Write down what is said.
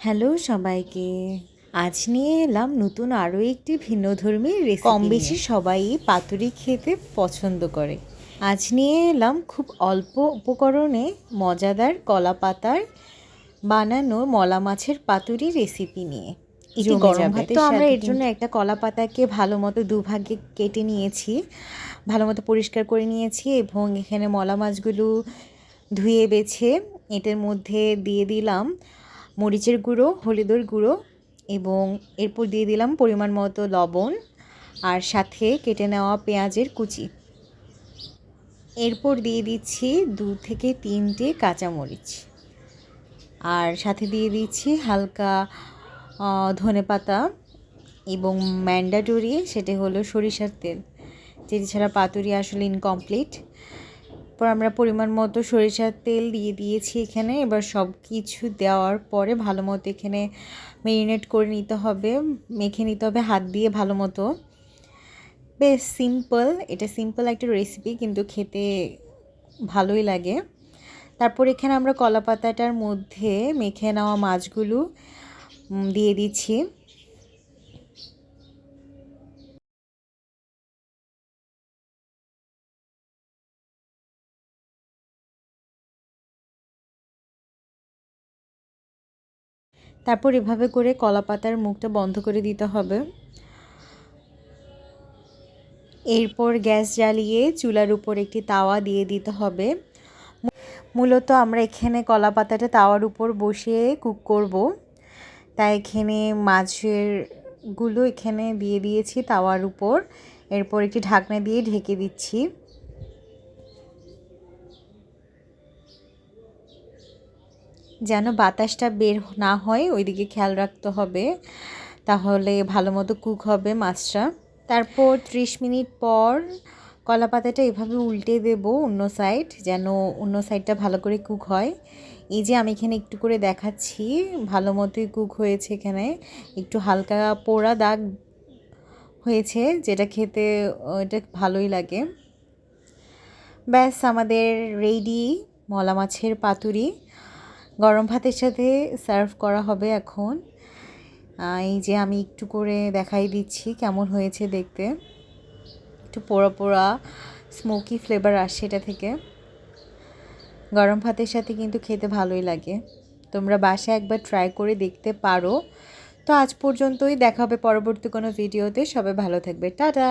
Hello সবাইকে। আজ নিয়ে এলাম নতুন আরও একটি ভিন্নধর্মী রেসিপি। কম বেশি সবাই পাতুরি খেতে পছন্দ করে। আজ নিয়ে এলাম খুব অল্প উপকরণে মজাদার কলা পাতার বানানো মলা মাছের পাতুরি রেসিপি নিয়ে। এটি গরম ভাতে তো আমরা এর জন্য একটা কলা পাতাকে ভালো মতো দুভাগে কেটে নিয়েছি, ভালো মতো পরিষ্কার করে নিয়েছি এবং এখানে মলা মাছগুলো ধুয়ে বেছে এটার মধ্যে দিয়ে দিলাম মরিচের গুঁড়ো, হলুদের গুঁড়ো এবং এরপর দিয়ে দিলাম পরিমাণ মতো লবণ আর সাথে কেটে নেওয়া পেঁয়াজের কুচি। এরপর দিয়ে দিচ্ছি 2 থেকে 3টে কাঁচামরিচ আর সাথে দিয়ে দিচ্ছি হালকা ধনেপাতা এবং ম্যান্ডাটরি সেটা হলো সরিষার তেল, যেটি ছাড়া পাতুরি আসলে ইনকমপ্লিট। পর আমরা পরিমাণ মতো সরিষার তেল দিয়ে দিয়েছি এখানে। এবার সব কিছু দেওয়ার পরে ভালো মতো এখানে ম্যারিনেট করে নিতে হবে, মেখে নিতে হবে হাত দিয়ে ভালো মতো। বেশ সিম্পল, এটা সিম্পল একটা রেসিপি কিন্তু খেতে ভালোই লাগে। তারপর এখানে আমরা কলা পাতাটার মধ্যে মেখে নেওয়া মাছগুলো দিয়ে দিচ্ছি। তারপর এভাবে করে কলা পাতার মুখটা বন্ধ করে দিতে হবে। এরপর গ্যাস জ্বালিয়ে চুলার উপর একটি তাওয়া দিয়ে দিতে হবে। মূলত আমরা এখানে কলা পাতাটা তাওয়ার উপর বসিয়ে কুক করব, তাই এখানে মাছের গুলো এখানে দিয়ে দিয়েছি তাওয়ার উপর। এরপর একটি ঢাকনা দিয়ে ঢেকে দিচ্ছি। যেন বাতাসটা বের না হয় ওইদিকে খেয়াল রাখতে হবে, তাহলে ভালো মতো কুক হবে মাছটা। তারপর 30 মিনিট পর কলা পাতাটা এভাবে উল্টে দেব অন্য সাইড, যেন অন্য সাইডটা ভালো করে কুক হয়। এই যে আমি এখানে একটু করে দেখাচ্ছি, ভালো মতোই কুক হয়েছে। এখানে একটু হালকা পোড়া দাগ হয়েছে, যেটা খেতে এটা ভালোই লাগে। ব্যাস আমাদের রেডি মলা মাছের পাতুরি। গরম ভাতের সাথে সার্ভ করা হবে এখন। এই যে আমি একটু করে দেখাই দিচ্ছি কেমন হয়েছে দেখতে। একটু পোড়া পোড়া স্মোকি ফ্লেভার আসে এটা থেকে। গরম ভাতের সাথে কিন্তু খেতে ভালোই লাগে। তোমরা বাসায় একবার ট্রাই করে দেখতে পারো। তো আজ পর্যন্তই, দেখা হবে পরবর্তী কোনো ভিডিওতে। সবাই ভালো থাকবে, টাটা।